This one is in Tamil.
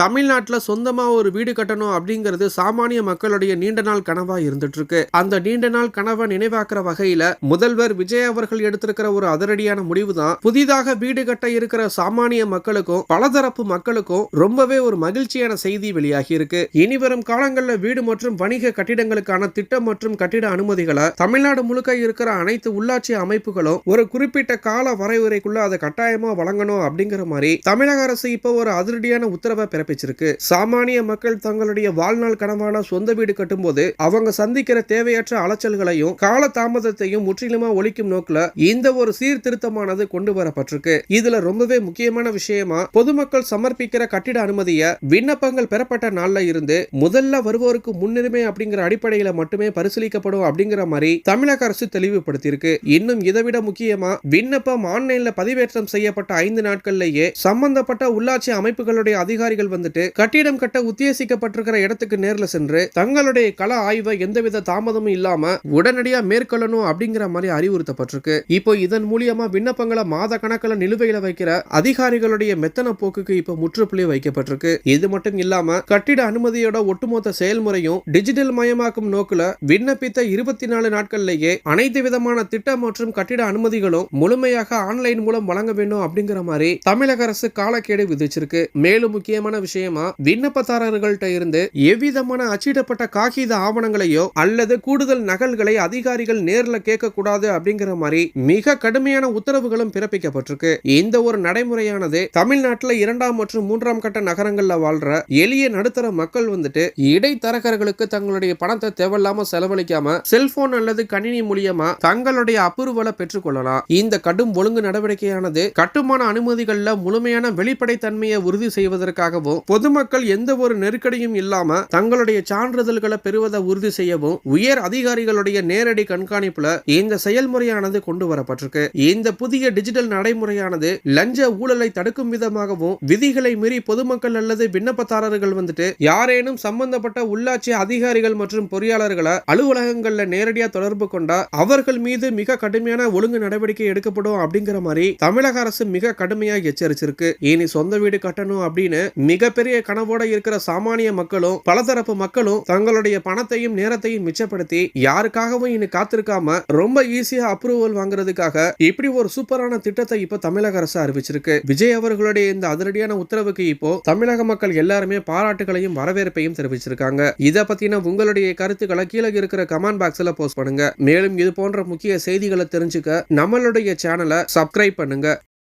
தமிழ்நாட்டுல சொந்தமா ஒரு வீடு கட்டணும் அப்படிங்கிறது சாமானிய மக்களுடைய நீண்ட நாள் கனவா இருந்துட்டு இருக்கு. அந்த நீண்ட நாள் கனவை நினைவாக்குற வகையில முதல்வர் விஜய் அவர்கள் எடுத்திருக்கிற ஒரு அதிரடியான முடிவு தான் புதிதாக வீடு கட்ட இருக்கிற சாமானிய மக்களுக்கும் பலதரப்பு மக்களுக்கும் ரொம்பவே ஒரு மகிழ்ச்சியான செய்தி வெளியாகி இருக்கு. இனிவரும் காலங்களில் வீடு மற்றும் வணிக கட்டிடங்களுக்கான திட்டம் மற்றும் கட்டிட அனுமதிகளை தமிழ்நாடு முழுக்க இருக்கிற அனைத்து உள்ளாட்சி அமைப்புகளும் ஒரு குறிப்பிட்ட கால வரைமுறைக்குள்ள அதை கட்டாயமா வழங்கணும் அப்படிங்கிற மாதிரி தமிழக அரசு இப்போ ஒரு அதிரடியான உத்தரவை பிறப்பிச்சிருக்கு. சாமானிய மக்கள் தங்களுடைய வாழ்நாள் கனவான சொந்த வீடு கட்டும் போது அவங்க சந்திக்கிற தேவையற்ற அலைச்சல்களையும் கால தாமதத்தையும் முற்றிலுமா ஒழிக்கும் நோக்கில இந்த ஒரு சீர்திருத்தமானது கொண்டு வரப்பட்டிருக்கு. இதுல ரொம்பவே முக்கியமான விஷயமா பொதுமக்கள் சமர்ப்பிக்கிற கட்டிட அனுமதிய விண்ணப்பங்கள் பெறப்பட்ட நாள்ல இருந்து முதல்ல வருவோருக்கு முன்னுரிமை அப்படிங்கிற அடிப்படையில மட்டுமே பரிசீலிக்கப்படும் அப்படிங்கிற மாதிரி தமிழக அரசு தெளிவுபடுத்தியிருக்கு. இன்னும் இதைவிட முக்கியமா விண்ணப்பம் ஆன்லைன்ல பதிவேற்றம் செய்யப்பட்ட 5 நாட்கள்லயே சம்பந்தப்பட்ட உள்ளாட்சி அமைப்புகளுடைய அதிகாரிகள் வந்துட்டு கட்டிடம் கட்ட உத்தேசிக்கப்பட்டிருக்கிற இடத்துக்கு நேர்ல சென்று தங்களுடைய கள ஆய்வை எந்தவித தாமதமும் இல்லாம உடனடியா மேற்கொள்ளணும் அப்படிங்கிற மாதிரி அறிவுறுத்தப்பட்டிருக்கு. இப்போ இதன் மூலியமா விண்ணப்பங்களை மாத கணக்கில் நிலுவையில வைக்கிற அதிகாரிகளுடைய மெத்தன போக்குக்கு இப்போ முற்றுப்புள்ளி வைக்கப்பட்டிருக்கு. இது மட்டும் இல்லாம கட்டிட அனுமதியோட ஒட்டுமொத்த செயல்முறையும் டிஜிட்டல் மயமாக்கும் நோக்குல விண்ணப்பித்த 24 நாட்கள்லேயே அனைத்து விதமான திட்டம் மற்றும் கட்டிட அனுமதிகளும் முழுமையாக ஆன்லைன் மூலம் வழங்க வேண்டும் அப்படிங்கிற மாதிரி தமிழக அரசு காலக்கெடு விதிச்சிருக்கு. மேலும் முக்கியமான விஷயமா விண்ணப்பதாரர்கள்ட்ட இருந்து எவ்விதமான அச்சிடப்பட்ட காகித ஆவணங்களையோ அல்லது கூடுதல் நகல்களை அதிகாரிகள் நேர்ல கேட்க கூடாது அப்படிங்கிற மாதிரி மிக கடுமையான உத்தரவுகளும் பிறப்பிக்கப்பட்டிருக்கு. இந்த ஒரு நடைமுறையானது தமிழ்நாட்டில் 2ஆம் மற்றும் 3ஆம் கட்ட நகரங்கள்ல வாழ்ற எளிய நடுத்தர மக்கள் வந்துட்டு இடைத்தரகர்களுக்கு தங்களுடைய பணத்தை தேவையில்லாம செலவழிக்காம செல்போன் அல்லது கணினி மூலியமா தங்களுடைய அப்ரூவலை பெற்றுக் கொள்ளலாம். இந்த கடும் ஒழுங்கு நடவடிக்கையானது கட்டுமான அனுமதிகள்ல முழுமையான வெளிப்படைத்தன்மையை உறுதி செய்வதற்காகவும் பொதுமக்கள் எந்த ஒரு நெருக்கடியும் இல்லாம தங்களுடைய சான்றிதழ்களை பெறுவதை உறுதி செய்யவும் உயர் அதிகாரிகளுடைய நேரடி கண்காணிப்புல இந்த செயல்முறையானது கொண்டு வரப்பட்டிருக்கு. இந்த புதிய டிஜிட்டல் நடைமுறையானது லஞ்ச ஊழலை தடுக்கும் விதமாகவும் விதிகளை மீறி பொதுமக்கள் அல்லது விண்ணப்பதாரர்கள் வந்துட்டு யாரேனும் சம்பந்தப்பட்ட உள்ளாட்சி அதிகாரிகள் மற்றும் பொறியாளர்களை அலுவலகங்கள்ல நேரடியா தொடர்பு கொண்டா அவர்கள் மீது மிக கடுமையான ஒழுங்கு நடவடிக்கை எடுக்கப்படும் அப்படிங்கிற மாதிரி தமிழக அரசு மிக கடுமையாக எச்சரிச்சிருக்கு. இனி சொந்த வீடு கட்டணும் அப்படின்னு மிகப்பெரிய கனவோட இருக்கிற சாமானிய மக்களும் பலதரப்பு மக்களும் தங்களுடைய பணத்தையும் நேரத்தையும் மிச்சப்படுத்தி யாருக்காகவும் இனி காத்திருக்காம ரொம்ப ஈஸியா அப்ரூவல் வாங்குறதுக்காக இப்படி ஒரு சூப்பரான திட்டத்தை இப்போ தமிழக அரசு அறிவிச்சிருக்கு. விஜய் அவர்களுடைய இந்த அதிரடியான உத்தரவுக்கு இப்போ தமிழக மக்கள் எல்லாருமே பாராட்டுகளையும் வரவேற்பையும் தெரிவிச்சிருக்காங்க. இதை பத்தின உங்களுடைய கருத்துக்களை கீழே இருக்கிற கமெண்ட் பாக்ஸ்ல போஸ்ட் பண்ணுங்க. மேலும் இது போன்ற முக்கிய செய்திகளை தெரிஞ்சுக்க நம்மளுடைய சேனலை சப்ஸ்கிரைப் பண்ணுங்க.